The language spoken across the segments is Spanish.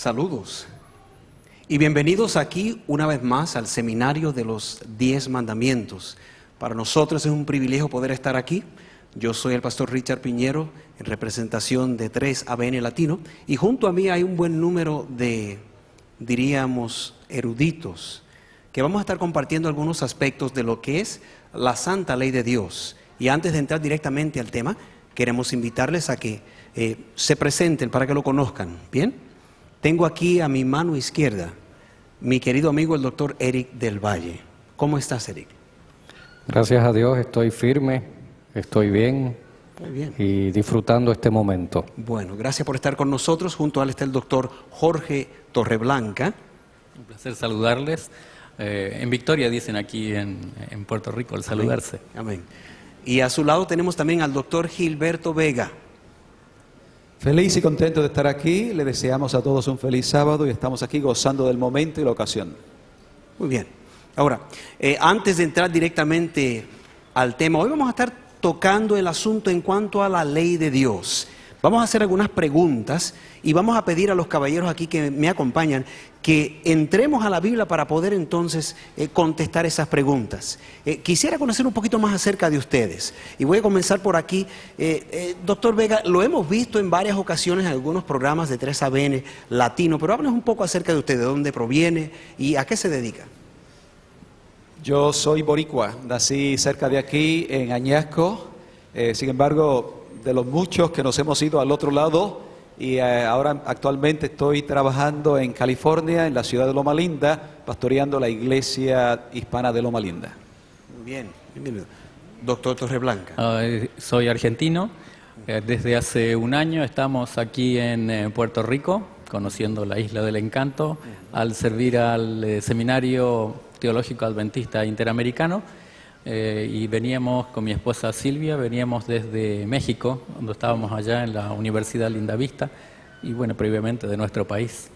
Saludos y bienvenidos aquí una vez más al seminario de los 10 mandamientos. Para nosotros es un privilegio poder estar aquí. Yo soy el pastor Richard Piñero en representación de 3 ABN Latino y junto a mí hay un buen número de, diríamos, eruditos que vamos a estar compartiendo algunos aspectos de lo que es la santa ley de Dios. Y antes de entrar directamente al tema, queremos invitarles a que se presenten para que lo conozcan. ¿Bien? Tengo aquí a mi mano izquierda mi querido amigo el doctor Eric del Valle. ¿Cómo estás, Eric? Gracias a Dios, estoy firme, estoy bien, muy bien y disfrutando este momento. Bueno, gracias por estar con nosotros. Junto a él está el doctor Jorge Torreblanca. Un placer saludarles. En Victoria dicen aquí en Puerto Rico el saludarse. Amén. Y a su lado tenemos también al doctor Gilberto Vega. Feliz y contento de estar aquí, le deseamos a todos un feliz sábado y estamos aquí gozando del momento y la ocasión. Muy bien. Ahora, antes de entrar directamente al tema, hoy vamos a estar tocando el asunto en cuanto a la ley de Dios. Vamos a hacer algunas preguntas y vamos a pedir a los caballeros aquí que me acompañan que entremos a la Biblia para poder entonces contestar esas preguntas. Quisiera conocer un poquito más acerca de ustedes y voy a comenzar por aquí. Doctor Vega, lo hemos visto en varias ocasiones en algunos programas de 3 ABN Latino, pero háblanos un poco acerca de usted, de dónde proviene y a qué se dedica. Yo soy boricua, nací cerca de aquí en Añasco, sin embargo de los muchos que nos hemos ido al otro lado y ahora actualmente estoy trabajando en California, en la ciudad de Loma Linda, pastoreando la iglesia hispana de Loma Linda. Muy bien, bienvenido. Doctor Torreblanca. Soy argentino. Desde hace un año estamos aquí en Puerto Rico, conociendo la Isla del Encanto, al servir al Seminario Teológico Adventista Interamericano. Y veníamos con mi esposa Silvia, veníamos desde México, donde estábamos allá en la Universidad Lindavista, y bueno, previamente de nuestro país.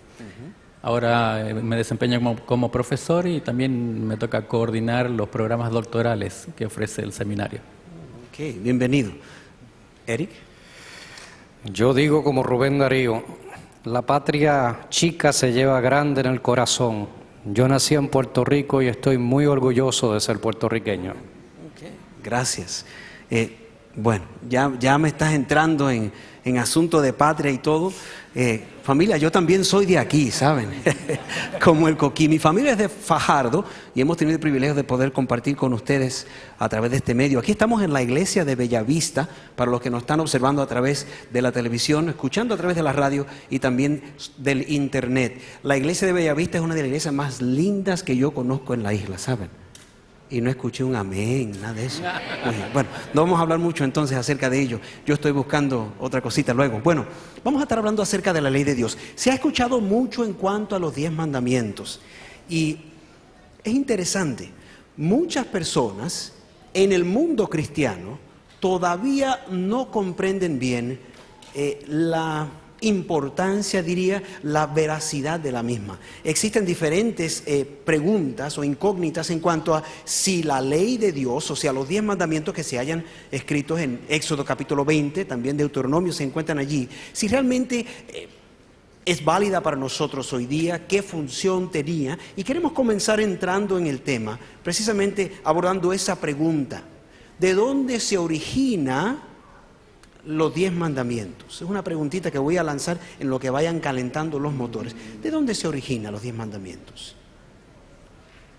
Ahora me desempeño como profesor y también me toca coordinar los programas doctorales que ofrece el seminario. Ok, bienvenido. Eric. Yo digo como Rubén Darío, la patria chica se lleva grande en el corazón. Yo nací en Puerto Rico y estoy muy orgulloso de ser puertorriqueño. Okay. Gracias. Bueno, ya me estás entrando en asunto de patria y todo. Familia, yo también soy de aquí, ¿saben? Como el Coquí. Mi familia es de Fajardo y hemos tenido el privilegio de poder compartir con ustedes a través de este medio. Aquí estamos en la iglesia de Bellavista, para los que nos están observando a través de la televisión, escuchando a través de la radio y también del internet. La iglesia de Bellavista es una de las iglesias más lindas que yo conozco en la isla, ¿saben? Y no escuché un amén, nada de eso. Bueno, no vamos a hablar mucho entonces acerca de ello. Yo estoy buscando otra cosita luego. Bueno, vamos a estar hablando acerca de la ley de Dios. Se ha escuchado mucho en cuanto a los 10 mandamientos. Y es interesante, muchas personas en el mundo cristiano todavía no comprenden bien la importancia, diría, la veracidad de la misma. Existen diferentes preguntas o incógnitas en cuanto a si la ley de Dios, o sea, los 10 mandamientos que se hayan escritos en Éxodo capítulo 20, también Deuteronomio se encuentran allí, si realmente es válida para nosotros hoy día, qué función tenía, y queremos comenzar entrando en el tema, precisamente abordando esa pregunta: ¿de dónde se origina los 10 mandamientos? Es una preguntita que voy a lanzar en lo que vayan calentando los motores. ¿De dónde se originan los 10 mandamientos?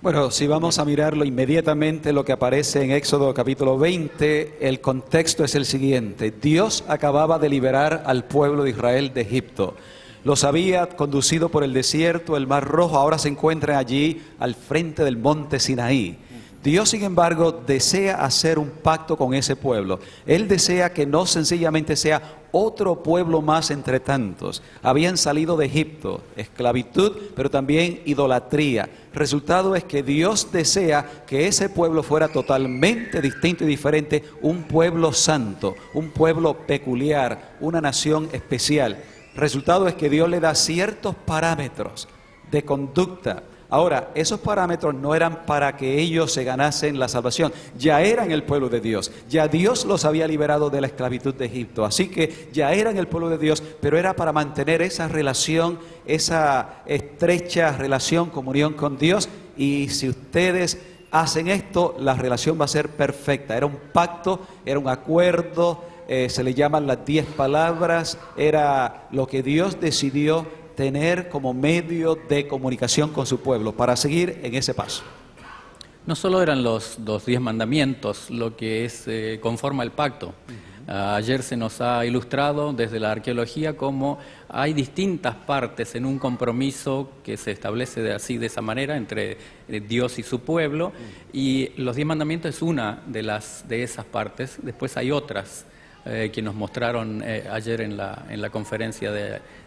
Bueno, si vamos a mirarlo inmediatamente, lo que aparece en Éxodo capítulo 20, el contexto es el siguiente. Dios acababa de liberar al pueblo de Israel de Egipto. Los había conducido por el desierto, el Mar Rojo, ahora se encuentran allí al frente del monte Sinaí. Dios, sin embargo, desea hacer un pacto con ese pueblo. Él desea que no sencillamente sea otro pueblo más entre tantos. Habían salido de Egipto, esclavitud, pero también idolatría. Resultado es que Dios desea que ese pueblo fuera totalmente distinto y diferente, un pueblo santo, un pueblo peculiar, una nación especial. Resultado es que Dios le da ciertos parámetros de conducta Ahora, esos parámetros no eran para que ellos se ganasen la salvación, ya eran el pueblo de Dios, ya Dios los había liberado de la esclavitud de Egipto, así que ya eran el pueblo de Dios, pero era para mantener esa relación, esa estrecha relación, comunión con Dios, y si ustedes hacen esto, la relación va a ser perfecta. Era un pacto, era un acuerdo, se le llaman las 10 palabras, era lo que Dios decidió tener como medio de comunicación con su pueblo, para seguir en ese paso. No solo eran los 10 mandamientos lo que es conforma el pacto. Ayer se nos ha ilustrado desde la arqueología cómo hay distintas partes en un compromiso que se establece de esa manera entre Dios y su pueblo, y los 10 mandamientos es una de esas partes. Después hay otras que nos mostraron ayer en la conferencia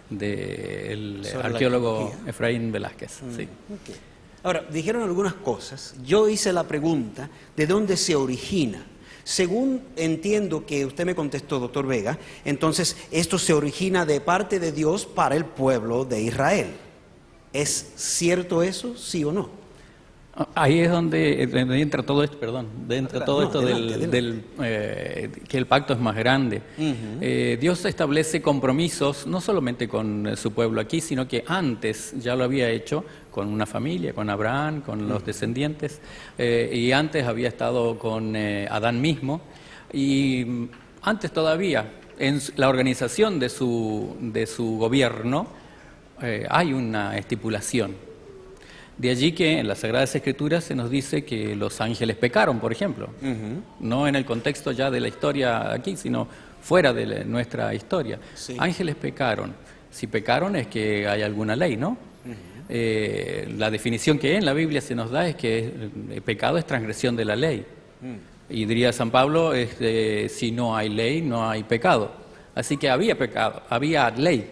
del arqueólogo Efraín Velázquez. Sí. Okay. Ahora, dijeron algunas cosas. Yo hice la pregunta, ¿de dónde se origina? Según entiendo que usted me contestó, doctor Vega, entonces esto se origina de parte de Dios para el pueblo de Israel. ¿Es cierto eso, sí o no? Ahí es donde entra todo esto, que el pacto es más grande. Dios establece compromisos no solamente con su pueblo aquí, sino que antes ya lo había hecho con una familia, con Abraham, con los descendientes, y antes había estado con Adán mismo, y antes todavía, en la organización de su gobierno, hay una estipulación. De allí que en las Sagradas Escrituras se nos dice que los ángeles pecaron, por ejemplo. No en el contexto ya de la historia aquí, sino fuera de nuestra historia. Sí. Ángeles pecaron. Si pecaron es que hay alguna ley, ¿no? La definición que en la Biblia se nos da es que el pecado es transgresión de la ley. Y diría San Pablo, si no hay ley, no hay pecado. Así que había pecado, había ley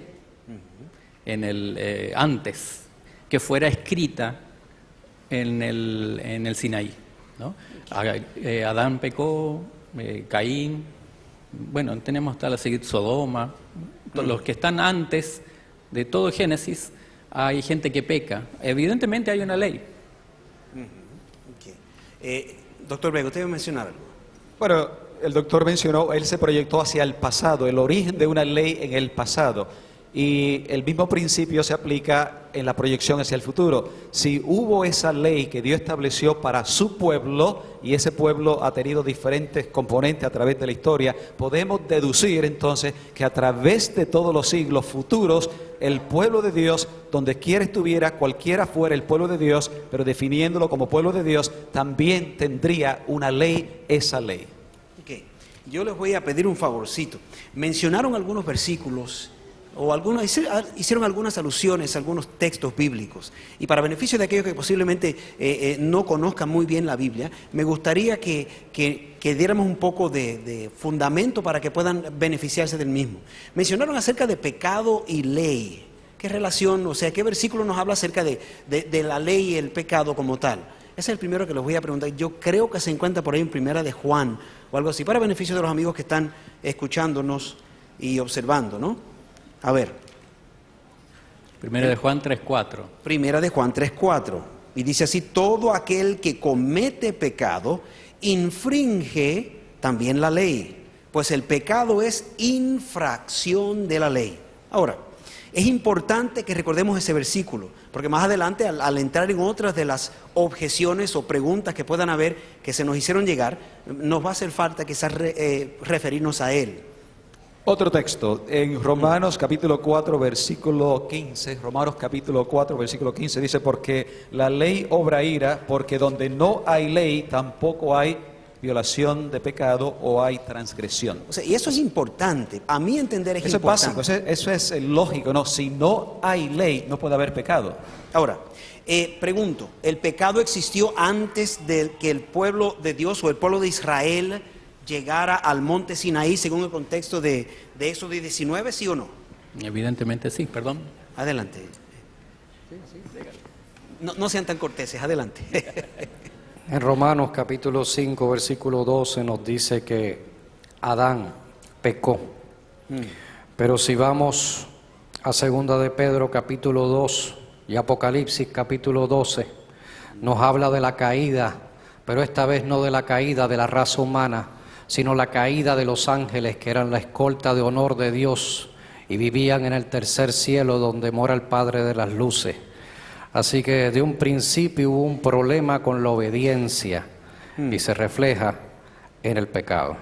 en el antes, que fuera escrita en el Sinaí, ¿no? Adán pecó, Caín, bueno, tenemos tal a seguir Sodoma, los que están antes de todo Génesis, hay gente que peca. Evidentemente hay una ley. Okay. Doctor Vega, ¿usted iba a mencionar algo? Bueno, el doctor mencionó, él se proyectó hacia el pasado, el origen de una ley en el pasado. Y el mismo principio se aplica en la proyección hacia el futuro. Si hubo esa ley que Dios estableció para su pueblo, y ese pueblo ha tenido diferentes componentes a través de la historia, podemos deducir entonces que a través de todos los siglos futuros, el pueblo de Dios, donde quiera estuviera, cualquiera fuera el pueblo de Dios, pero definiéndolo como pueblo de Dios, también tendría una ley, esa ley. Okay. Yo les voy a pedir un favorcito. Mencionaron algunos versículos o hicieron algunas alusiones a algunos textos bíblicos. Y para beneficio de aquellos que posiblemente no conozcan muy bien la Biblia, me gustaría que diéramos un poco de fundamento para que puedan beneficiarse del mismo. Mencionaron acerca de pecado y ley. ¿Qué relación, o sea, qué versículo nos habla acerca de la ley y el pecado como tal? Ese es el primero que les voy a preguntar. Yo creo que se encuentra por ahí en Primera de Juan o algo así, para beneficio de los amigos que están escuchándonos y observando, ¿no? A ver. Primera de Juan 3:4. Primera de Juan 3:4. Y dice así: todo aquel que comete pecado infringe también la ley, pues el pecado es infracción de la ley. Ahora, es importante que recordemos ese versículo, porque más adelante, al entrar en otras de las objeciones o preguntas que puedan haber, que se nos hicieron llegar, nos va a hacer falta quizás referirnos a él. Otro texto, en Romanos capítulo 4, versículo 15, Romanos capítulo 4, versículo 15, dice: porque la ley obra ira, porque donde no hay ley, tampoco hay violación de pecado o hay transgresión. O sea, y eso es importante, a mi entender es importante. Eso es básico, eso es lógico, ¿no? Si no hay ley, no puede haber pecado. Ahora, pregunto, ¿el pecado existió antes de que el pueblo de Dios o el pueblo de Israel llegara al monte Sinaí según el contexto de Éxodo 19, sí o no? Evidentemente sí, perdón. Adelante. No sean tan corteses, adelante. En Romanos capítulo 5, versículo 12 nos dice que Adán pecó. Pero si vamos a 2 de Pedro capítulo 2, Y Apocalipsis capítulo 12 nos habla de la caída, pero esta vez no de la caída de la raza humana, sino la caída de los ángeles, que eran la escolta de honor de Dios y vivían en el tercer cielo donde mora el Padre de las luces. Así que de un principio hubo un problema con la obediencia y se refleja en el pecado.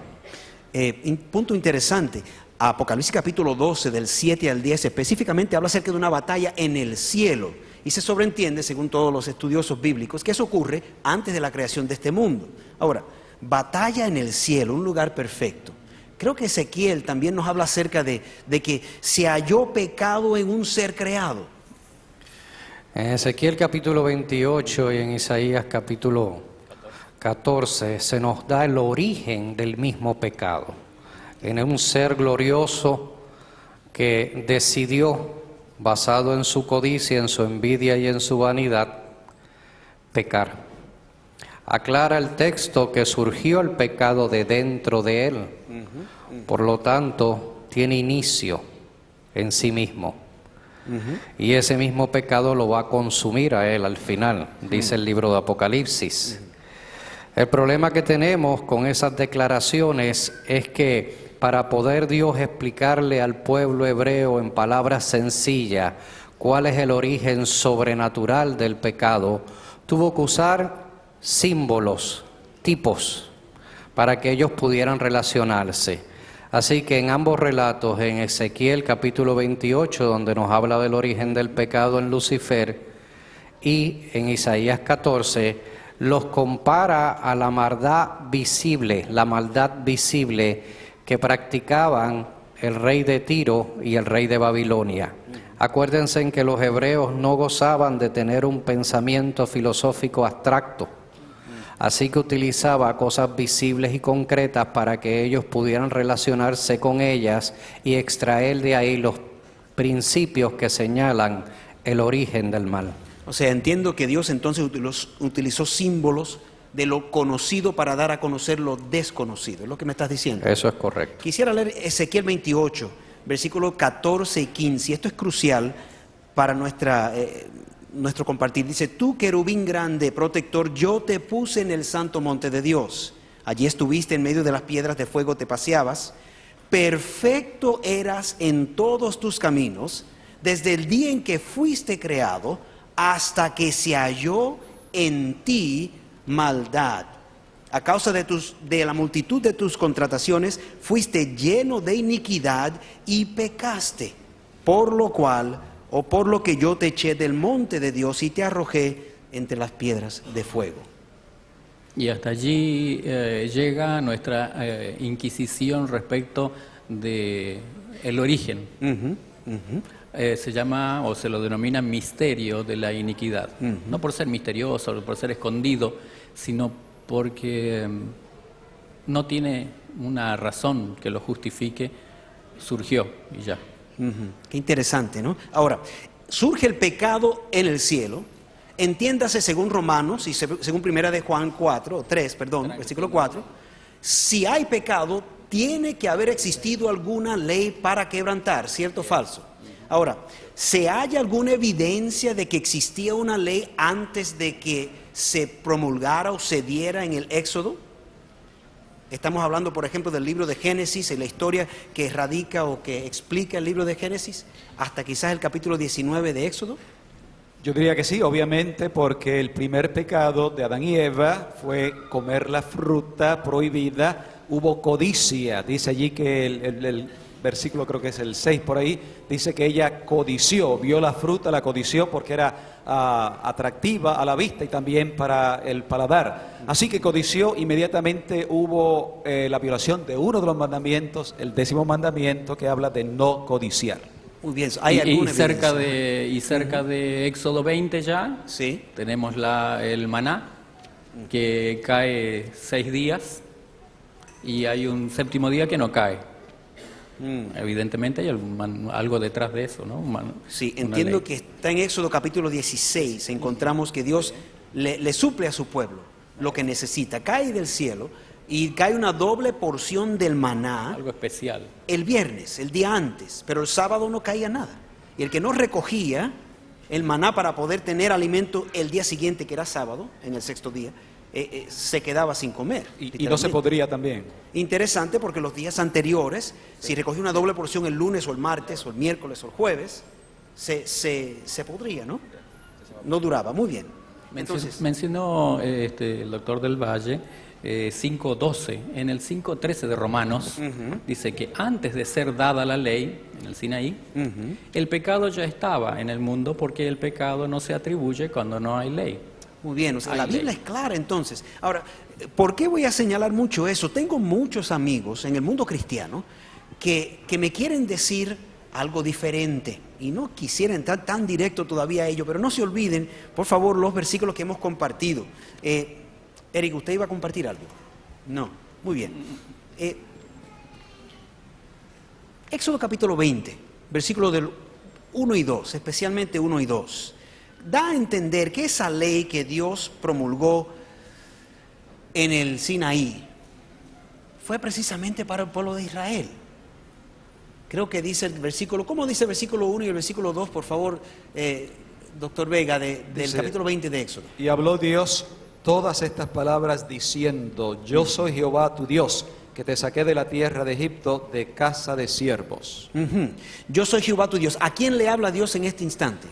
Punto interesante. Apocalipsis capítulo 12, del 7 al 10, específicamente habla acerca de una batalla en el cielo. Y se sobreentiende, según todos los estudiosos bíblicos, que eso ocurre antes de la creación de este mundo. Ahora, batalla en el cielo, un lugar perfecto. Creo que Ezequiel también nos habla acerca de que se halló pecado en un ser creado. En Ezequiel capítulo 28 y en Isaías capítulo 14 se nos da el origen del mismo pecado. En un ser glorioso que decidió, basado en su codicia, en su envidia y en su vanidad, pecar. Aclara el texto que surgió el pecado de dentro de él, por lo tanto tiene inicio en sí mismo. Y ese mismo pecado lo va a consumir a él al final, dice el libro de Apocalipsis. El problema que tenemos con esas declaraciones es que para poder Dios explicarle al pueblo hebreo en palabras sencillas cuál es el origen sobrenatural del pecado, tuvo que usar símbolos, tipos, para que ellos pudieran relacionarse. Así que en ambos relatos, en Ezequiel capítulo 28, donde nos habla del origen del pecado en Lucifer, y en Isaías 14, los compara a la maldad visible que practicaban el rey de Tiro y el rey de Babilonia. Acuérdense en que los hebreos no gozaban de tener un pensamiento filosófico abstracto, así que utilizaba cosas visibles y concretas para que ellos pudieran relacionarse con ellas y extraer de ahí los principios que señalan el origen del mal. O sea, entiendo que Dios entonces utilizó símbolos de lo conocido para dar a conocer lo desconocido. ¿Es lo que me estás diciendo? Eso es correcto. Quisiera leer Ezequiel 28, versículos 14 y 15. Esto es crucial para nuestro compartir. Dice: tú, querubín grande, protector, yo te puse en el santo monte de Dios. Allí estuviste en medio de las piedras de fuego, te paseabas. Perfecto eras en todos tus caminos, desde el día en que fuiste creado, hasta que se halló en ti maldad. A causa de la multitud de tus contrataciones, fuiste lleno de iniquidad y pecaste, por lo cual, o por lo que yo te eché del monte de Dios y te arrojé entre las piedras de fuego. Y hasta allí llega nuestra inquisición respecto de el origen. Se llama o se lo denomina misterio de la iniquidad. No por ser misterioso, por ser escondido, sino porque no tiene una razón que lo justifique, surgió y ya. Qué interesante, ¿no? Ahora, surge el pecado en el cielo, entiéndase según Romanos y según Primera de Juan 3, versículo 4, si hay pecado, tiene que haber existido alguna ley para quebrantar, ¿cierto o falso? Ahora, ¿se halla alguna evidencia de que existía una ley antes de que se promulgara o se diera en el Éxodo? Estamos hablando, por ejemplo, del libro de Génesis, en la historia que radica o que explica el libro de Génesis, hasta quizás el capítulo 19 de Éxodo. Yo diría que sí, obviamente, porque el primer pecado de Adán y Eva fue comer la fruta prohibida. Hubo codicia, dice allí que el versículo, creo que es el 6 por ahí, dice que ella codició, vio la fruta, la codició porque era atractiva a la vista y también para el paladar. Así que codició, inmediatamente hubo la violación de uno de los mandamientos, el 10º mandamiento, que habla de no codiciar. Muy bien, ¿hay alguna y cerca de Éxodo 20 ya, sí, tenemos el maná, que cae 6 días y hay un 7º día que no cae. Evidentemente hay algo detrás de eso, ¿no? Sí, entiendo que está en Éxodo capítulo 16, encontramos que Dios le suple a su pueblo lo que necesita. Cae del cielo y cae una doble porción del maná. Algo especial. El viernes, el día antes, pero el sábado no caía nada. Y el que no recogía el maná para poder tener alimento el día siguiente, que era sábado, en el sexto día, se quedaba sin comer. Y no se literalmente. podría también. Interesante porque los días anteriores, si recogía una doble porción el lunes o el martes o el miércoles o el jueves, se podría, ¿no? No duraba. Muy bien. Entonces, Mencionó el doctor del Valle 5.12. En el 5.13 de Romanos dice que antes de ser dada la ley, en el Sinaí, el pecado ya estaba en el mundo porque el pecado no se atribuye cuando no hay ley. muy bien, o sea, Hay la Biblia ley. es clara entonces. Ahora, ¿por qué voy a señalar mucho eso? Tengo muchos amigos en el mundo cristiano que me quieren decir algo diferente y no quisiera entrar tan directo todavía a ello, pero no se olviden, por favor, los versículos que hemos compartido. Eric, ¿usted iba a compartir algo? No, muy bien. Éxodo capítulo 20, versículos del 1 y 2, especialmente 1 y 2, da a entender que esa ley que Dios promulgó en el Sinaí fue precisamente para el pueblo de Israel. Creo que dice el versículo, ¿cómo dice el versículo 1 y el versículo 2, por favor, doctor Vega, del Dice, capítulo 20 de Éxodo? Y habló Dios todas estas palabras diciendo, yo soy Jehová tu Dios, que te saqué de la tierra de Egipto de casa de siervos. Yo soy Jehová tu Dios. ¿A quién le habla Dios en este instante?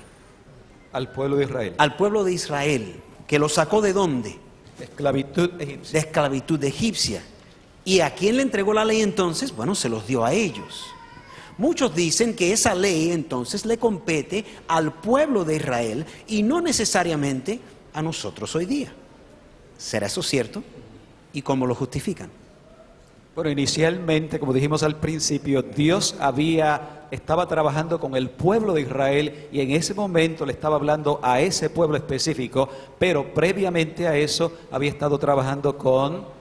Al pueblo de Israel. Al pueblo de Israel, que lo sacó ¿de dónde? Esclavitud De egipcia. esclavitud egipcia. ¿Y a quién le entregó la ley entonces? Bueno, se los dio a ellos. Muchos dicen que esa ley entonces le compete al pueblo de Israel y no necesariamente a nosotros hoy día. ¿Será eso cierto? ¿Y cómo lo justifican? Bueno, inicialmente, como dijimos al principio, Dios estaba trabajando con el pueblo de Israel y en ese momento le estaba hablando a ese pueblo específico, pero previamente a eso había estado trabajando con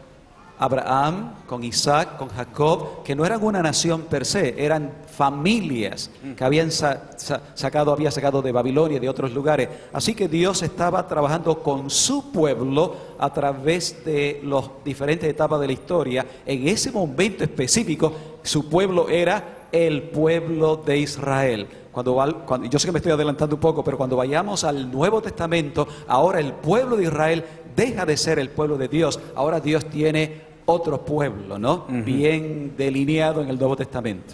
Abraham, con Isaac, con Jacob, que no eran una nación per se, eran familias que había sacado de Babilonia y de otros lugares. Así que Dios estaba trabajando con su pueblo a través de las diferentes etapas de la historia. En ese momento específico, su pueblo era el pueblo de Israel. Yo sé que me estoy adelantando un poco, pero cuando vayamos al Nuevo Testamento, ahora el pueblo de Israel deja de ser el pueblo de Dios. Ahora Dios tiene otro pueblo, ¿no? Bien delineado en el Nuevo Testamento.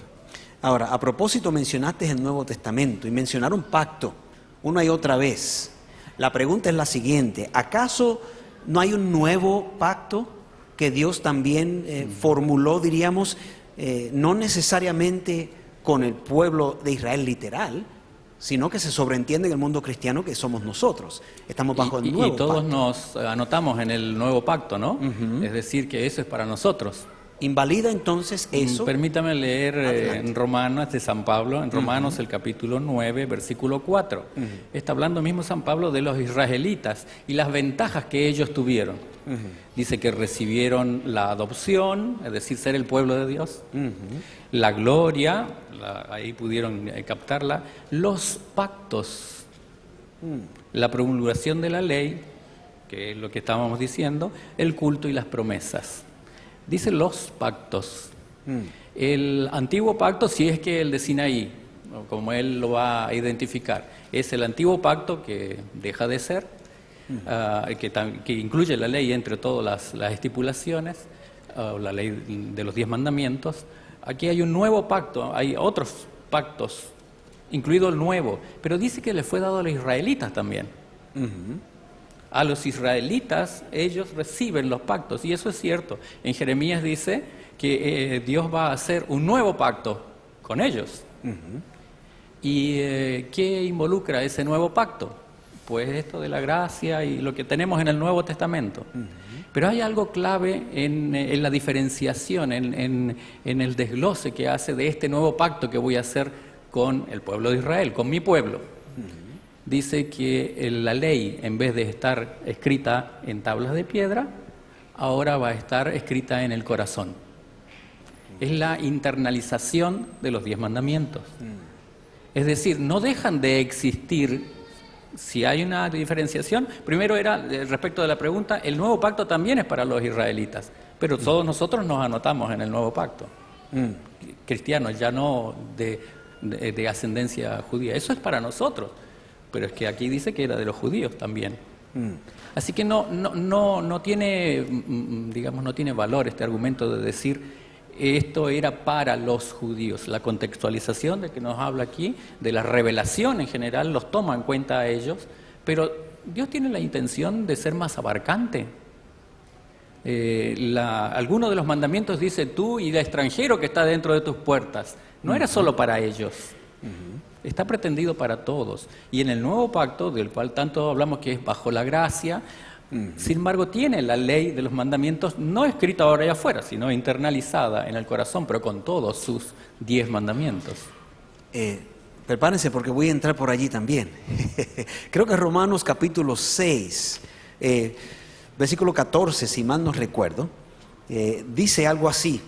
Ahora, a propósito, mencionaste el Nuevo Testamento y mencionaron pacto una y otra vez. La pregunta es la siguiente: ¿acaso no hay un nuevo pacto que Dios también formuló, diríamos, no necesariamente con el pueblo de Israel literal, sino que se sobreentiende en el mundo cristiano que somos nosotros? Estamos bajo el nuevo Y todos pacto. nos anotamos en el nuevo pacto, ¿no? Es decir, que eso es para nosotros. ¿Invalida entonces eso? Permítame leer Adelante. en Romanos de San Pablo, en Romanos el capítulo 9, versículo 4. Está hablando mismo San Pablo de los israelitas y las ventajas que ellos tuvieron. Dice que recibieron la adopción, es decir, ser el pueblo de Dios, la gloria, ahí pudieron captarla, los pactos, la promulgación de la ley, que es lo que estábamos diciendo, el culto y las promesas. Dice los pactos. El antiguo pacto, si es que el de Sinaí, como él lo va a identificar, es el antiguo pacto que deja de ser, que incluye la ley entre todas las estipulaciones, la ley de los 10 mandamientos. Aquí hay un nuevo pacto, hay otros pactos, incluido el nuevo, pero dice que le fue dado a los israelitas también. A los israelitas, ellos reciben los pactos, y eso es cierto. En Jeremías dice que Dios va a hacer un nuevo pacto con ellos. ¿Y qué involucra ese nuevo pacto? Pues esto de la gracia y lo que tenemos en el Nuevo Testamento. Pero hay algo clave en la diferenciación, en el desglose que hace de este nuevo pacto que voy a hacer con el pueblo de Israel, con mi pueblo. Dice que la ley, en vez de estar escrita en tablas de piedra, ahora va a estar escrita en el corazón. Es la internalización de los 10 mandamientos. Es decir, no dejan de existir. Si hay una diferenciación, primero era, respecto de la pregunta, el nuevo pacto también es para los israelitas, pero todos nosotros nos anotamos en el nuevo pacto. Cristianos, ya no de ascendencia judía. Eso es para nosotros. pero es que aquí dice que era de los judíos también. Así que no tiene, digamos, no tiene valor este argumento de decir esto era para los judíos. La contextualización de que nos habla aquí, de la revelación en general, los toma en cuenta a ellos, pero Dios tiene la intención de ser más abarcante. Alguno de los mandamientos dice tú y el extranjero que está dentro de tus puertas. No era solo para ellos. Está pretendido para todos. Y en el nuevo pacto, del cual tanto hablamos que es bajo la gracia, sin embargo tiene la ley de los mandamientos no escrita ahora y afuera, sino internalizada en el corazón, pero con todos sus 10 mandamientos. Prepárense porque voy a entrar por allí también. Creo que Romanos capítulo 6, versículo 14, si mal no recuerdo, dice algo así.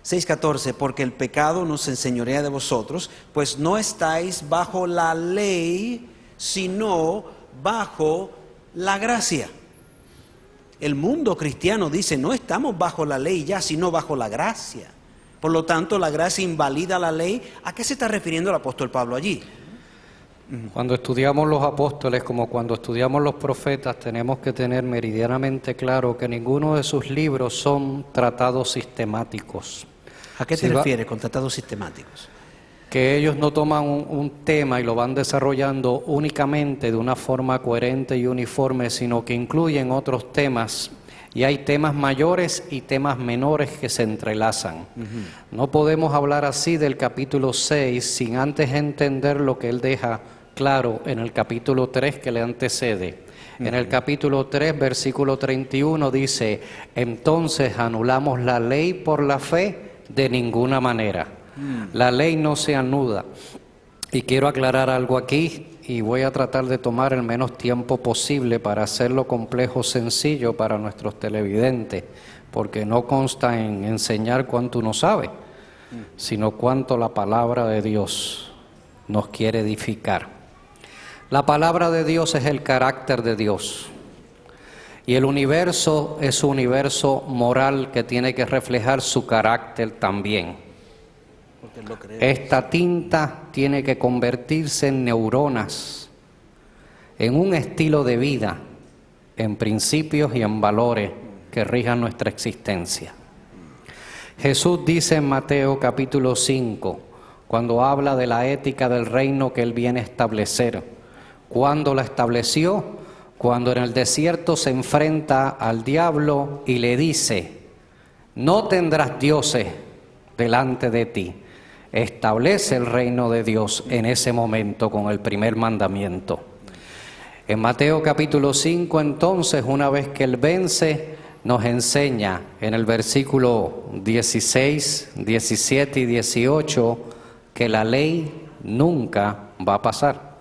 6:14, porque el pecado nos enseñorea de vosotros, pues no estáis bajo la ley, sino bajo la gracia. El mundo cristiano dice, no estamos bajo la ley ya, sino bajo la gracia. Por lo tanto, la gracia invalida la ley. ¿A qué se está refiriendo el apóstol Pablo allí? Cuando estudiamos los apóstoles, como cuando estudiamos los profetas, tenemos que tener meridianamente claro que ninguno de sus libros son tratados sistemáticos. ¿A qué te refieres con tratados sistemáticos? Que ellos no toman un tema y lo van desarrollando únicamente de una forma coherente y uniforme, sino que incluyen otros temas. Y hay temas mayores y temas menores que se entrelazan. No podemos hablar así del capítulo 6 sin antes entender lo que él deja claro en el capítulo 3 que le antecede. En el capítulo 3, versículo 31 dice, entonces anulamos la ley por la fe de ninguna manera. La ley no se anuda. Y quiero aclarar algo aquí y voy a tratar de tomar el menos tiempo posible para hacerlo complejo sencillo para nuestros televidentes, porque no consta en enseñar cuánto uno sabe, sino cuánto la palabra de Dios nos quiere edificar. La palabra de Dios es el carácter de Dios. Y el universo es un universo moral que tiene que reflejar su carácter también. Esta tinta tiene que convertirse en neuronas, en un estilo de vida, en principios y en valores que rijan nuestra existencia. Jesús dice en Mateo capítulo 5, cuando habla de la ética del reino que Él viene a establecer, ¿cuándo la estableció? Cuando en el desierto se enfrenta al diablo y le dice, no tendrás dioses delante de ti. Establece el reino de Dios en ese momento con el primer mandamiento. En Mateo capítulo 5, entonces, una vez que Él vence, nos enseña en el versículo 16, 17 y 18 que la ley nunca va a pasar.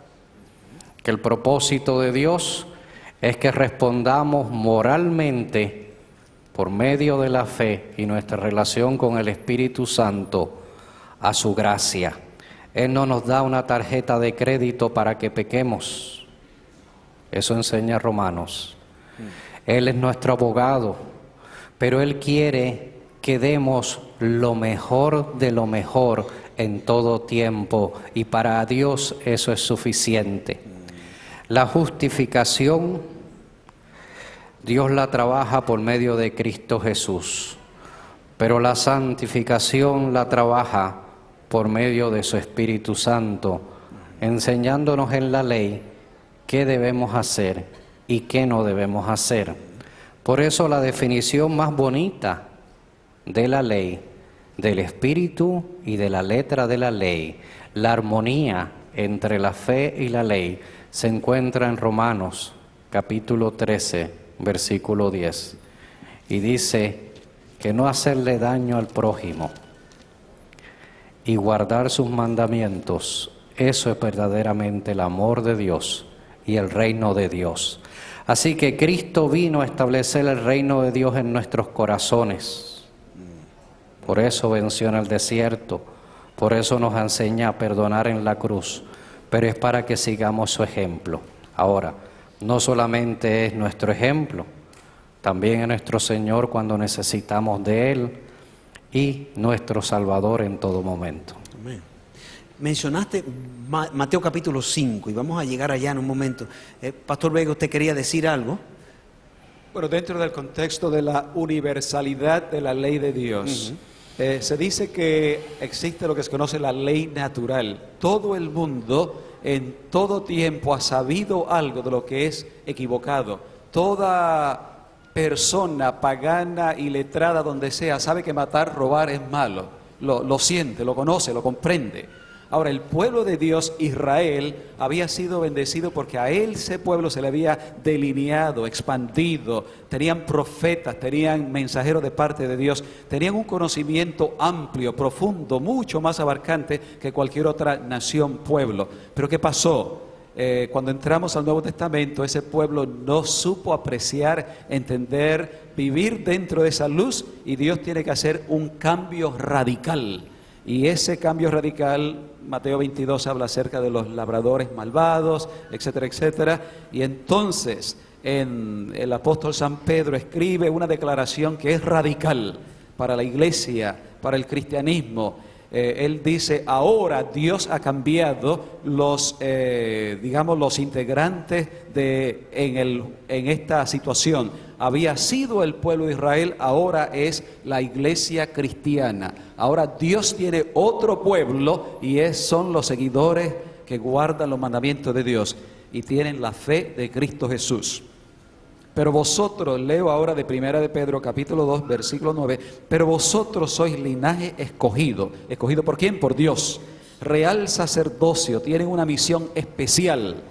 Que el propósito de Dios es que respondamos moralmente por medio de la fe y nuestra relación con el Espíritu Santo a su gracia. Él no nos da una tarjeta de crédito para que pequemos. Eso enseña Romanos. Él es nuestro abogado, pero Él quiere que demos lo mejor de lo mejor en todo tiempo, y para Dios eso es suficiente. La justificación, Dios la trabaja por medio de Cristo Jesús, pero la santificación la trabaja por medio de su Espíritu Santo, enseñándonos en la ley qué debemos hacer y qué no debemos hacer. Por eso la definición más bonita de la ley, del Espíritu y de la letra de la ley, la armonía entre la fe y la ley, se encuentra en Romanos capítulo 13, versículo 10. Y dice que no hacerle daño al prójimo y guardar sus mandamientos, eso es verdaderamente el amor de Dios y el reino de Dios. Así que Cristo vino a establecer el reino de Dios en nuestros corazones. Por eso venció en el desierto, por eso nos enseña a perdonar en la cruz, pero es para que sigamos su ejemplo. Ahora, no solamente es nuestro ejemplo, también es nuestro Señor cuando necesitamos de Él y nuestro Salvador en todo momento. Amén. mencionaste Mateo capítulo 5 y vamos a llegar allá en un momento. Pastor Vega, ¿usted quería decir algo? Bueno, dentro del contexto de la universalidad de la ley de Dios, se dice que existe lo que se conoce la ley natural. Todo el mundo en todo tiempo ha sabido algo de lo que es equivocado. Toda persona pagana y letrada donde sea sabe que matar, robar es malo. Lo siente, lo conoce, lo comprende. Ahora, el pueblo de Dios, Israel, había sido bendecido porque a ese pueblo se le había delineado, expandido, tenían profetas, tenían mensajeros de parte de Dios, tenían un conocimiento amplio, profundo, mucho más abarcante que cualquier otra nación, pueblo. Pero ¿qué pasó? Cuando entramos al Nuevo Testamento, ese pueblo no supo apreciar, entender, vivir dentro de esa luz, y Dios tiene que hacer un cambio radical. Y ese cambio radical, Mateo 22 habla acerca de los labradores malvados, etcétera, etcétera. Y entonces el apóstol San Pedro escribe una declaración que es radical para la iglesia, para el cristianismo. Él dice, ahora Dios ha cambiado los integrantes en esta situación. Había sido el pueblo de Israel, ahora es la iglesia cristiana. Ahora Dios tiene otro pueblo y son los seguidores que guardan los mandamientos de Dios y tienen la fe de Cristo Jesús. Pero vosotros, leo ahora de Primera de Pedro, capítulo 2, versículo 9, pero vosotros sois linaje escogido. ¿Escogido por quién? Por Dios. Real sacerdocio, tienen una misión especial.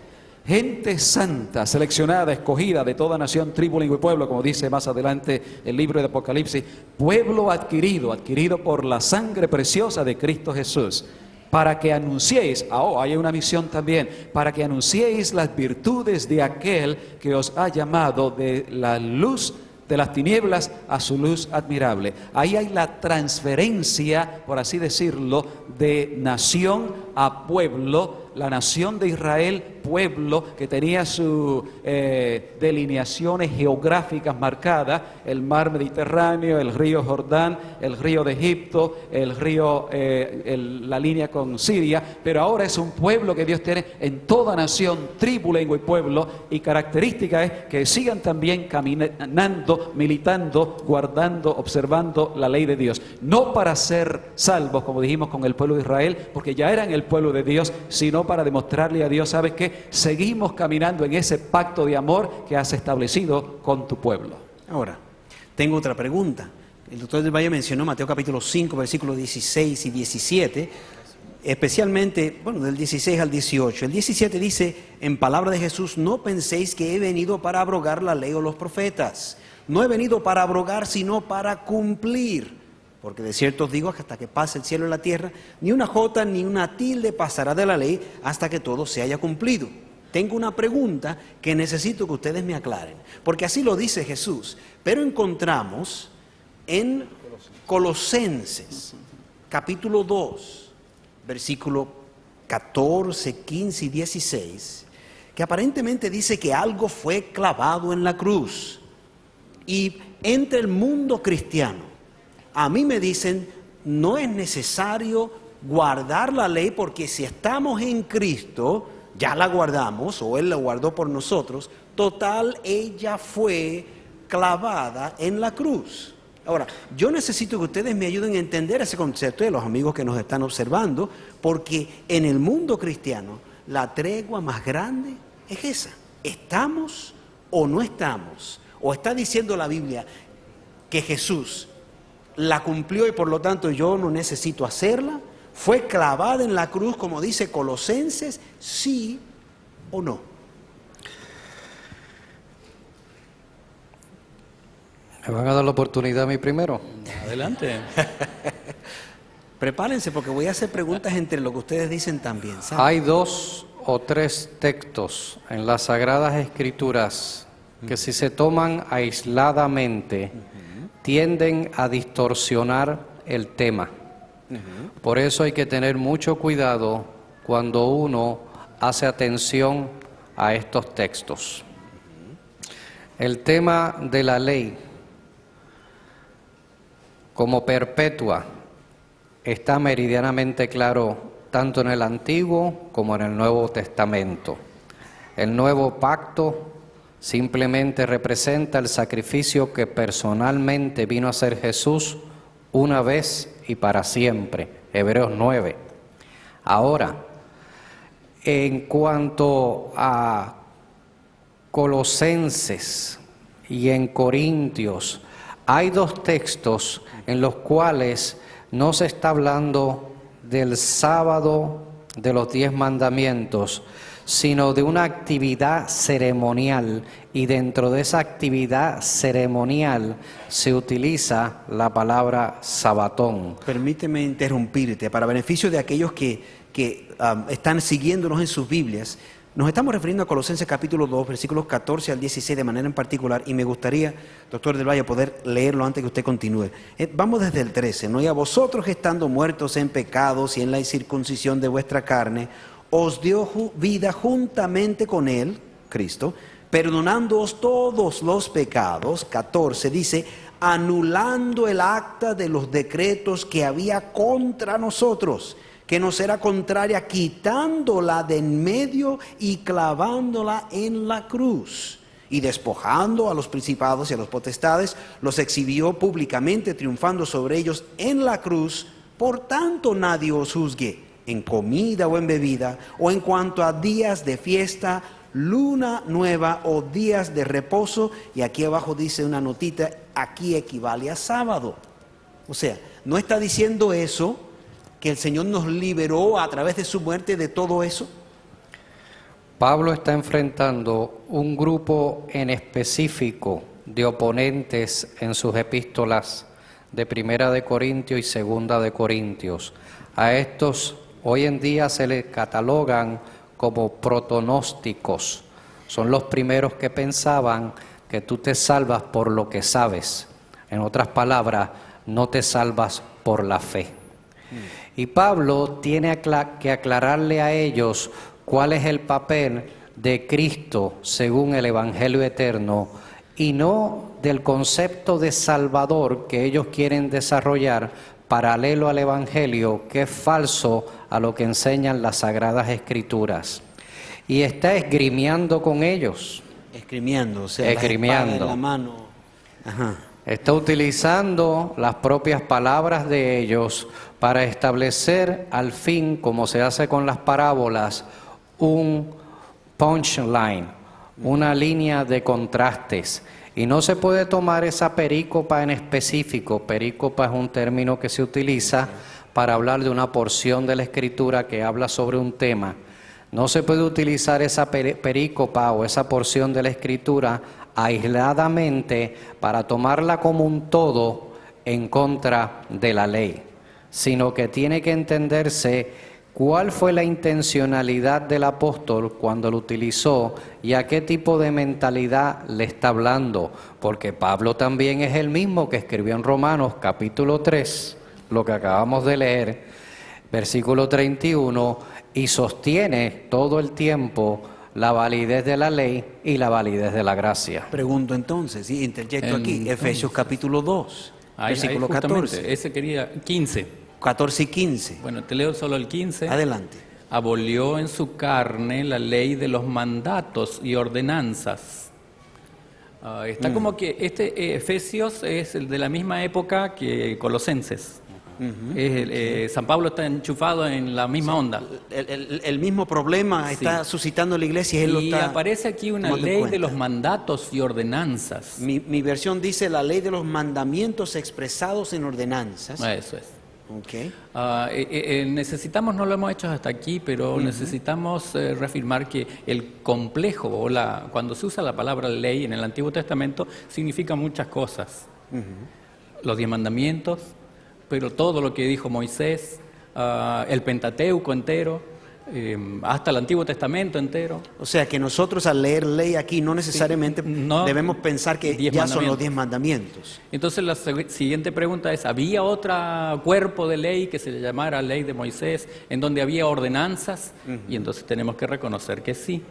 Gente santa, seleccionada, escogida de toda nación, tribu, lengua y pueblo, como dice más adelante el libro de Apocalipsis. Pueblo adquirido por la sangre preciosa de Cristo Jesús. Para que anunciéis, hay una misión también, para que anunciéis las virtudes de aquel que os ha llamado de la luz de las tinieblas a su luz admirable. Ahí hay la transferencia, por así decirlo, de nación a pueblo. La nación de Israel, pueblo que tenía sus delineaciones geográficas marcadas, el mar Mediterráneo, el río Jordán, el río de Egipto, el río, la línea con Siria, pero ahora es un pueblo que Dios tiene en toda nación, tribu, lengua y pueblo, y característica es que sigan también caminando, militando, guardando, observando la ley de Dios. No para ser salvos, como dijimos con el pueblo de Israel, porque ya eran el pueblo de Dios, sino para demostrarle a Dios, ¿sabes qué? Seguimos caminando en ese pacto de amor que has establecido con tu pueblo. Ahora, tengo otra pregunta. El doctor del Valle mencionó Mateo capítulo 5, versículos 16 y 17, especialmente, del 16 al 18. El 17 dice, en palabra de Jesús, no penséis que he venido para abrogar la ley o los profetas. No he venido para abrogar, sino para cumplir. Porque de cierto os digo que hasta que pase el cielo y la tierra, ni una jota ni una tilde pasará de la ley hasta que todo se haya cumplido. Tengo una pregunta que necesito que ustedes me aclaren, porque así lo dice Jesús, pero encontramos en Colosenses, capítulo 2, versículo 14, 15 y 16, que aparentemente dice que algo fue clavado en la cruz. Y entre el mundo cristiano, a mí me dicen, no es necesario guardar la ley porque si estamos en Cristo, ya la guardamos o Él la guardó por nosotros. Total, ella fue clavada en la cruz. Ahora, yo necesito que ustedes me ayuden a entender ese concepto de los amigos que nos están observando, porque en el mundo cristiano la tregua más grande es esa. ¿Estamos o no estamos? ¿O está diciendo la Biblia que Jesús la cumplió y por lo tanto yo no necesito hacerla? ¿Fue clavada en la cruz como dice Colosenses? ¿Sí o no? ¿Me van a dar la oportunidad a mí primero? Adelante. Prepárense porque voy a hacer preguntas entre lo que ustedes dicen también, ¿saben? Hay 2 o 3 textos en las Sagradas Escrituras que si se toman aisladamente tienden a distorsionar el tema. Por eso hay que tener mucho cuidado cuando uno hace atención a estos textos. El tema de la ley como perpetua está meridianamente claro tanto en el Antiguo como en el Nuevo Testamento. El nuevo pacto simplemente representa el sacrificio que personalmente vino a hacer Jesús una vez y para siempre. Hebreos 9. Ahora, en cuanto a Colosenses y en Corintios, hay dos textos en los cuales no se está hablando del sábado de los 10 mandamientos, sino de una actividad ceremonial, y dentro de esa actividad ceremonial se utiliza la palabra sabatón. Permíteme interrumpirte, para beneficio de aquellos que están siguiéndonos en sus Biblias. Nos estamos refiriendo a Colosenses capítulo 2, versículos 14 al 16 de manera en particular, y me gustaría, doctor del Valle, poder leerlo antes que usted continúe. Vamos desde el 13, ¿no? Y a vosotros, estando muertos en pecados y en la incircuncisión de vuestra carne, os dio vida juntamente con él, Cristo, perdonándoos todos los pecados. 14 dice, anulando el acta de los decretos que había contra nosotros, que nos era contraria, quitándola de en medio y clavándola en la cruz. Y despojando a los principados y a los potestades, los exhibió públicamente, triunfando sobre ellos en la cruz. Por tanto, nadie os juzgue en comida o en bebida, o en cuanto a días de fiesta, luna nueva o días de reposo. Y aquí abajo dice una notita, aquí equivale a sábado. O sea, no está diciendo eso, que el Señor nos liberó a través de su muerte de todo eso. Pablo está enfrentando un grupo en específico de oponentes en sus epístolas de Primera de Corintios y Segunda de Corintios. A estos hoy en día se les catalogan como protonósticos. Son los primeros que pensaban que tú te salvas por lo que sabes. En otras palabras, no te salvas por la fe. Y Pablo tiene que aclararle a ellos cuál es el papel de Cristo según el Evangelio eterno, y no del concepto de Salvador que ellos quieren desarrollar paralelo al Evangelio, que es falso a lo que enseñan las Sagradas Escrituras. Y está esgrimiando con ellos. Esgrimiando, o sea, esgrimiando. La espada en la mano. Ajá. Está utilizando las propias palabras de ellos para establecer al fin, como se hace con las parábolas, un punchline, una línea de contrastes. Y no se puede tomar esa perícopa en específico. Perícopa es un término que se utiliza para hablar de una porción de la Escritura que habla sobre un tema. No se puede utilizar esa perícopa o esa porción de la Escritura aisladamente para tomarla como un todo en contra de la ley, sino que tiene que entenderse cuál fue la intencionalidad del apóstol cuando lo utilizó y a qué tipo de mentalidad le está hablando, porque Pablo también es el mismo que escribió en Romanos capítulo 3, lo que acabamos de leer, versículo 31, y sostiene todo el tiempo la validez de la ley y la validez de la gracia. Pregunto entonces, y interjecto aquí, Efesios capítulo 2, versículo ahí 14. Ese quería 15. 14 y 15. Bueno, te leo solo el 15. Adelante. Abolió en su carne la ley de los mandatos y ordenanzas. Está como que Efesios es el de la misma época que Colosenses. San Pablo está enchufado en la misma onda. El mismo problema está suscitando la iglesia y él lo está. Y aparece aquí una tomando en ley cuenta. de los mandatos y ordenanzas. Mi versión dice la ley de los mandamientos expresados en ordenanzas. Eso es. Okay. Necesitamos, no lo hemos hecho hasta aquí, pero necesitamos reafirmar que el complejo, cuando se usa la palabra ley en el Antiguo Testamento, significa muchas cosas. Los 10 mandamientos, pero todo lo que dijo Moisés, el Pentateuco entero, hasta el Antiguo Testamento entero. O sea que nosotros al leer ley aquí no necesariamente no, debemos pensar que 10 ya son los 10 mandamientos. Entonces la siguiente pregunta es, ¿había otro cuerpo de ley que se le llamara ley de Moisés, en donde había ordenanzas? Y entonces tenemos que reconocer que sí.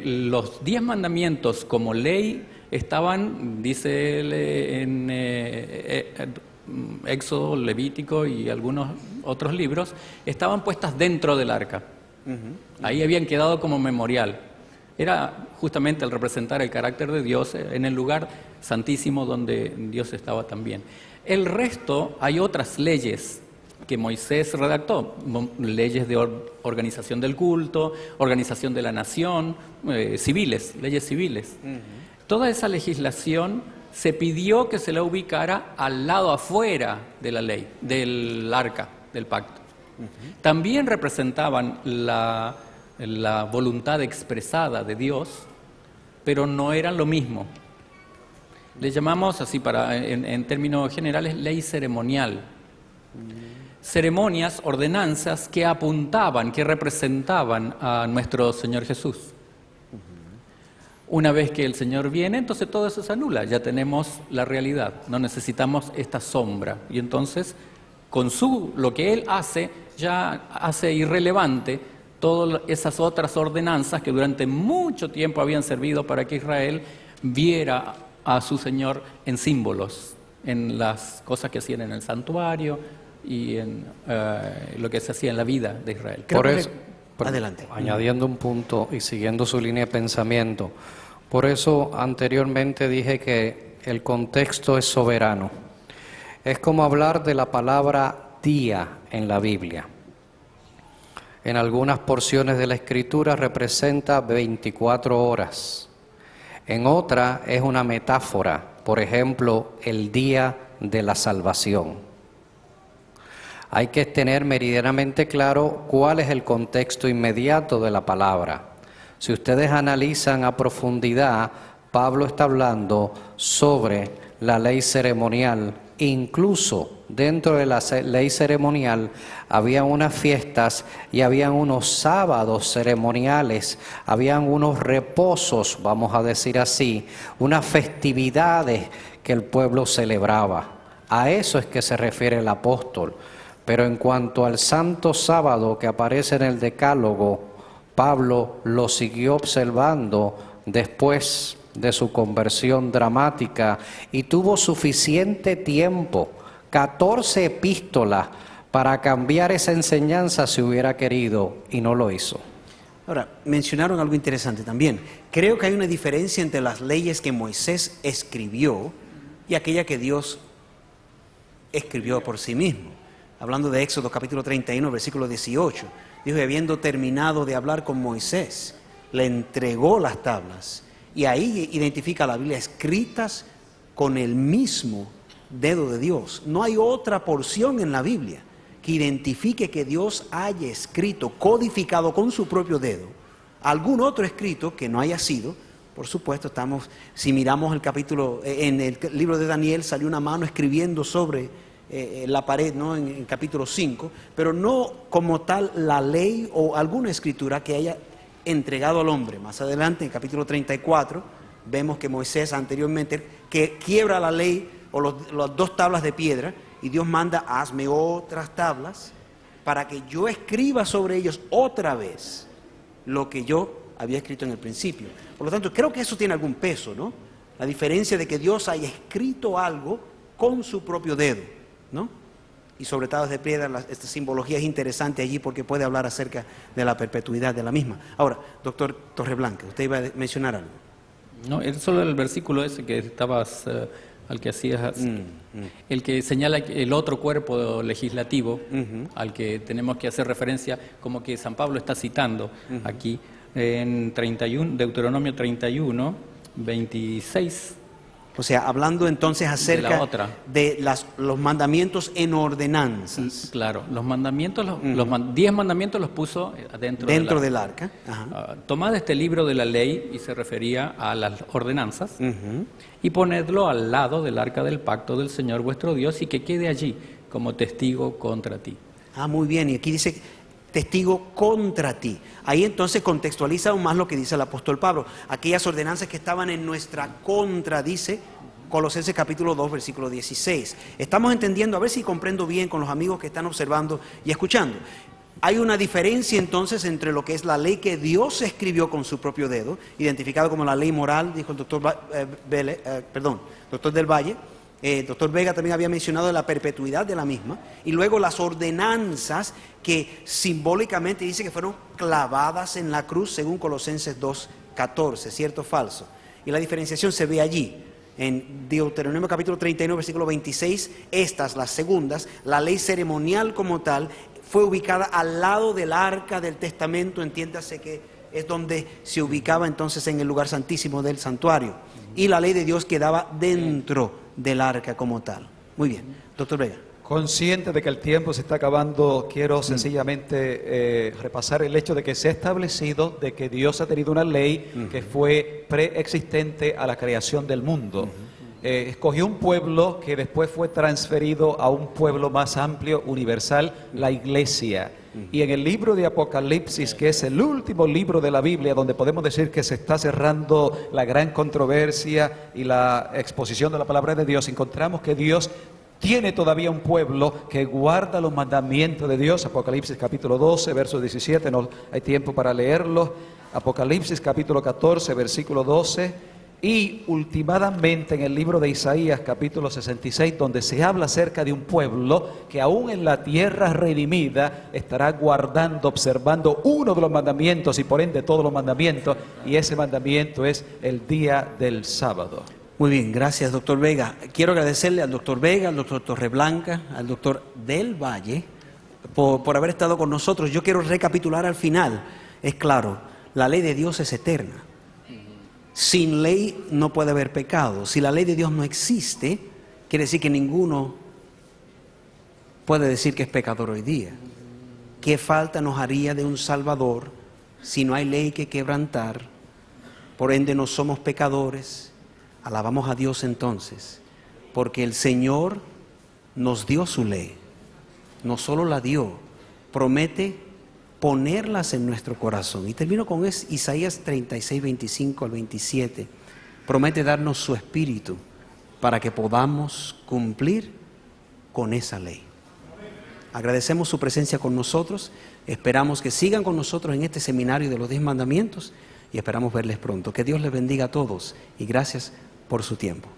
Los 10 mandamientos como ley estaban, dice Éxodo, Levítico y algunos otros libros, estaban puestas dentro del arca. Ahí habían quedado como memorial. Era justamente el representar el carácter de Dios en el lugar santísimo donde Dios estaba también. El resto, hay otras leyes que Moisés redactó, leyes de organización del culto, organización de la nación, civiles, leyes civiles. Toda esa legislación se pidió que se la ubicara al lado afuera de la ley, del arca, del pacto. También representaban la voluntad expresada de Dios, pero no eran lo mismo. Le llamamos así, en términos generales, ley ceremonial. Ceremonias, ordenanzas que apuntaban, que representaban a nuestro Señor Jesús. Una vez que el Señor viene, entonces todo eso se anula, ya tenemos la realidad, no necesitamos esta sombra. Y entonces, con lo que Él hace, ya hace irrelevante todas esas otras ordenanzas que durante mucho tiempo habían servido para que Israel viera a su Señor en símbolos, en las cosas que hacían en el santuario y en lo que se hacía en la vida de Israel. Por eso, Adelante. añadiendo un punto y siguiendo su línea de pensamiento, por eso anteriormente dije que el contexto es soberano. Es como hablar de la palabra día en la Biblia. En algunas porciones de la Escritura representa 24 horas. En otra es una metáfora, por ejemplo, el día de la salvación. Hay que tener meridianamente claro cuál es el contexto inmediato de la palabra. Si ustedes analizan a profundidad, Pablo está hablando sobre la ley ceremonial. Incluso dentro de la ley ceremonial había unas fiestas y habían unos sábados ceremoniales, habían unos reposos, vamos a decir así, unas festividades que el pueblo celebraba. A eso es que se refiere el apóstol. Pero en cuanto al santo sábado que aparece en el Decálogo, Pablo lo siguió observando después de su conversión dramática y tuvo suficiente tiempo, 14 epístolas, para cambiar esa enseñanza si hubiera querido, y no lo hizo. Ahora, mencionaron algo interesante también. Creo que hay una diferencia entre las leyes que Moisés escribió y aquella que Dios escribió por sí mismo. Hablando de Éxodo capítulo 31, versículo 18, dijo, habiendo terminado de hablar con Moisés, le entregó las tablas. Y ahí identifica la Biblia escritas con el mismo dedo de Dios. No hay otra porción en la Biblia que identifique que Dios haya escrito, codificado con su propio dedo, algún otro escrito que no haya sido. Por supuesto, si miramos el capítulo, en el libro de Daniel salió una mano escribiendo sobre la pared, ¿no? En capítulo 5, pero no como tal la ley o alguna escritura que haya entregado al hombre. Más adelante, en capítulo 34, vemos que Moisés anteriormente que quiebra la ley o las 2 tablas de piedra y Dios manda, hazme otras tablas para que yo escriba sobre ellos otra vez lo que yo había escrito en el principio. Por lo tanto, creo que eso tiene algún peso, ¿no? La diferencia de que Dios haya escrito algo con su propio dedo, ¿no? Y sobre tablas de piedra, esta simbología es interesante allí porque puede hablar acerca de la perpetuidad de la misma. Ahora, doctor Torreblanca, usted iba a mencionar algo. No, es solo el versículo ese que estabas, al que hacías, el que señala el otro cuerpo legislativo, al que tenemos que hacer referencia, como que San Pablo está citando aquí, en Deuteronomio 31, 26. O sea, hablando entonces acerca de los mandamientos en ordenanzas. Claro, los mandamientos, los 10 mandamientos los puso dentro del arca. Tomad este libro de la ley, y se refería a las ordenanzas, y ponedlo al lado del arca del pacto del Señor vuestro Dios, y que quede allí como testigo contra ti. Muy bien, y aquí dice testigo contra ti. Ahí entonces contextualiza aún más lo que dice el apóstol Pablo. Aquellas ordenanzas que estaban en nuestra contra, dice Colosenses capítulo 2, versículo 16. Estamos entendiendo, a ver si comprendo bien con los amigos que están observando y escuchando. Hay una diferencia entonces entre lo que es la ley que Dios escribió con su propio dedo, identificado como la ley moral, dijo el doctor del Valle, Doctor Vega también había mencionado la perpetuidad de la misma, y luego las ordenanzas que simbólicamente dice que fueron clavadas en la cruz según Colosenses 2:14, ¿cierto o falso? Y la diferenciación se ve allí. En Deuteronomio capítulo 39, versículo 26, estas, las segundas, la ley ceremonial como tal, fue ubicada al lado del arca del testamento, entiéndase que es donde se ubicaba entonces en el lugar santísimo del santuario. Y la ley de Dios quedaba dentro del arca como tal. Muy bien, doctor Vega. Consciente de que el tiempo se está acabando, quiero sencillamente repasar el hecho de que se ha establecido de que Dios ha tenido una ley que fue preexistente a la creación del mundo. Escogió un pueblo que después fue transferido a un pueblo más amplio, universal, la iglesia. Y en el libro de Apocalipsis, que es el último libro de la Biblia, donde podemos decir que se está cerrando la gran controversia y la exposición de la palabra de Dios, encontramos que Dios tiene todavía un pueblo que guarda los mandamientos de Dios. Apocalipsis capítulo 12, verso 17, no hay tiempo para leerlo. Apocalipsis capítulo 14, versículo 12. Y ultimadamente en el libro de Isaías capítulo 66, donde se habla acerca de un pueblo que aún en la tierra redimida estará guardando, observando uno de los mandamientos y por ende todos los mandamientos, y ese mandamiento es el día del sábado. Muy bien, gracias doctor Vega. Quiero agradecerle al doctor Vega, al doctor Torreblanca, al doctor Del Valle por haber estado con nosotros. Yo quiero recapitular al final. Es claro, la ley de Dios es eterna. Sin ley no puede haber pecado. Si la ley de Dios no existe, quiere decir que ninguno puede decir que es pecador hoy día. ¿Qué falta nos haría de un Salvador si no hay ley que quebrantar? Por ende no somos pecadores. Alabamos a Dios entonces, porque el Señor nos dio su ley. No solo la dio, promete ponerlas en nuestro corazón. Y termino con Isaías 36, 25 al 27. Promete darnos su espíritu para que podamos cumplir con esa ley. Agradecemos su presencia con nosotros. Esperamos que sigan con nosotros en este seminario de los 10 mandamientos y esperamos verles pronto. Que Dios les bendiga a todos y gracias por su tiempo.